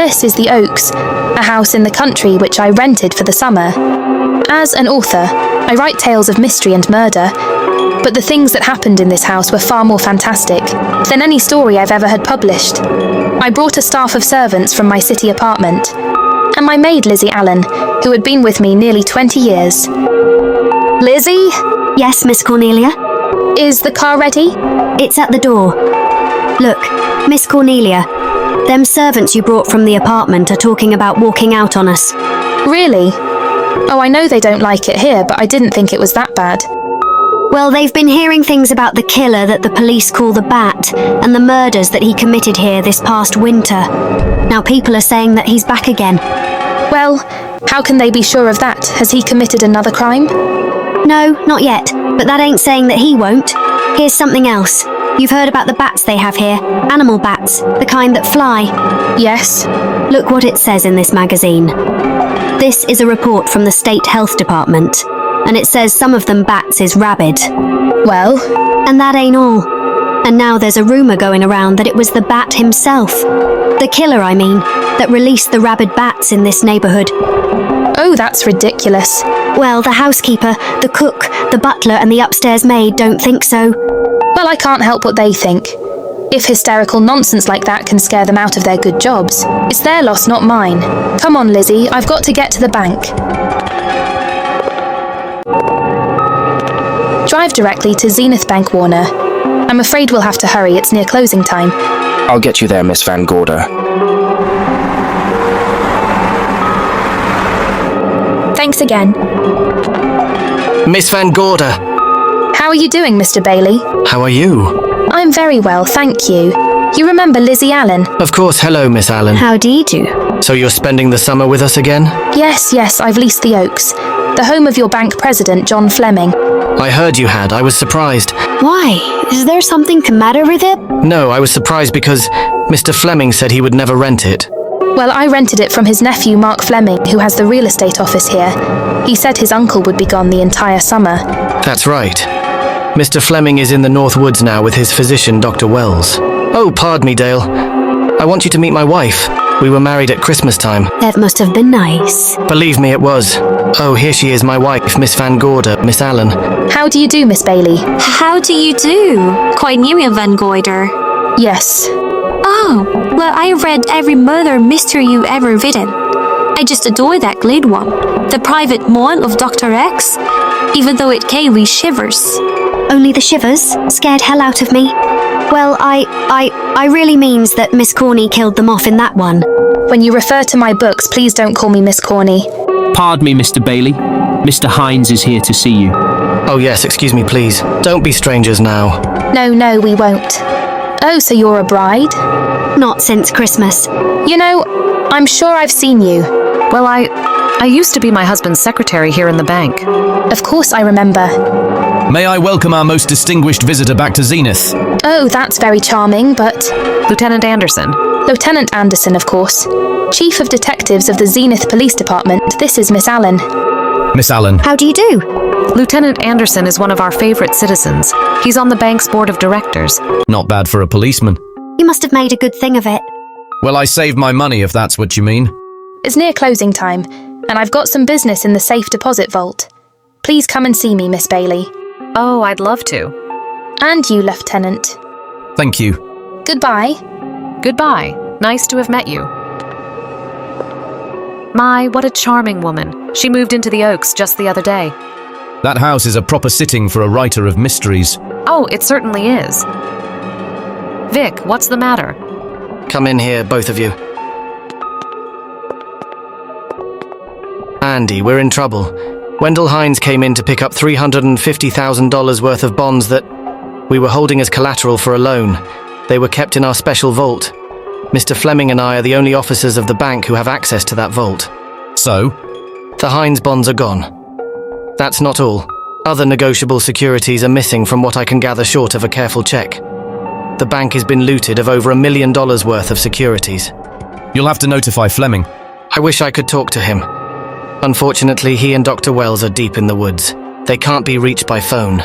Scariest is the Oaks, a house in the country which I rented for the summer. As an author, I write tales of mystery and murder, but the things that happened in this house were far more fantastic than any story I've ever had published. I brought a staff of servants from my city apartment, and my maid Lizzie Allen, who had been with me nearly 20 years. Lizzie? Yes, Miss Cornelia? Is the car ready? It's at the door. Look, Miss Cornelia, them servants you brought from the apartment are talking about walking out on us. Really? Oh, I know they don't like it here, but I didn't think it was that bad. Well, they've been hearing things about the killer that the police call the Bat and the murders that he committed here this past winter. Now people are saying that he's back again. Well, how can they be sure of that? Has he committed another crime? No, not yet, but that ain't saying that he won't. Here's something else. You've heard about the bats they have here, animal bats, the kind that fly. Yes. Look what it says in this magazine. This is a report from the State Health Department, and it says some of them bats is rabid. Well? And that ain't all. And now there's a rumour going around that it was the Bat himself, the killer I mean, that released the rabid bats in this neighbourhood. Oh, that's ridiculous. Well, the housekeeper, the cook, the butler and the upstairs maid don't think so. Well, I can't help what they think. If hysterical nonsense like that can scare them out of their good jobs, it's their loss, not mine. Come on, Lizzie, I've got to get to the bank. Drive directly to Zenith Bank, Warner. I'm afraid we'll have to hurry, it's near closing time. I'll get you there, Miss Van Gorder. Thanks again. Miss Van Gorder! How are you doing, Mr. Bailey? How are you? I'm very well, thank you. You remember Lizzie Allen? Of course, hello, Miss Allen. How do you do? So you're spending the summer with us again? Yes, I've leased the Oaks, the home of your bank president, John Fleming. I heard you had. I was surprised. Why? Is there something the matter with it? No, I was surprised because Mr. Fleming said he would never rent it. Well, I rented it from his nephew, Mark Fleming, who has the real estate office here. He said his uncle would be gone the entire summer. That's right. Mr. Fleming is in the North Woods now with his physician, Dr. Wells. Oh, pardon me, Dale. I want you to meet my wife. We were married at Christmas time. That must have been nice. Believe me, it was. Oh, here she is, my wife, Miss Van Gorder, Miss Allen. How do you do, Miss Bailey? How do you do? Quite new in Van Goyder. Yes. Oh, well, I read every murder mystery you ever written. I just adore that Glade one. The Private Moan of Dr. X, even though it gave me shivers. Only the shivers? Scared hell out of me? Well, I really means that Miss Corney killed them off in that one. When you refer to my books, please don't call me Miss Corney. Pardon me, Mr. Bailey. Mr. Hines is here to see you. Oh yes, excuse me, please. Don't be strangers now. No, we won't. Oh, so you're a bride? Not since Christmas. You know, I'm sure I've seen you. Well, I used to be my husband's secretary here in the bank. Of course I remember. May I welcome our most distinguished visitor back to Zenith? Oh, that's very charming, but... Lieutenant Anderson. Lieutenant Anderson, of course. Chief of Detectives of the Zenith Police Department. This is Miss Allen. Miss Allen. How do you do? Lieutenant Anderson is one of our favorite citizens. He's on the bank's board of directors. Not bad for a policeman. You must have made a good thing of it. Well, I saved my money, if that's what you mean. It's near closing time, and I've got some business in the safe deposit vault. Please come and see me, Miss Bailey. Oh, I'd love to. And you, Lieutenant. Thank you. Goodbye. Goodbye. Nice to have met you. My, what a charming woman. She moved into the Oaks just the other day. That house is a proper sitting for a writer of mysteries. Oh, it certainly is. Vic, what's the matter? Come in here, both of you. Andy, we're in trouble. Wendell Hines came in to pick up $350,000 worth of bonds that we were holding as collateral for a loan. They were kept in our special vault. Mr. Fleming and I are the only officers of the bank who have access to that vault. So? The Hines bonds are gone. That's not all. Other negotiable securities are missing from what I can gather short of a careful check. The bank has been looted of over $1 million worth of securities. You'll have to notify Fleming. I wish I could talk to him. Unfortunately, he and Dr. Wells are deep in the woods. They can't be reached by phone.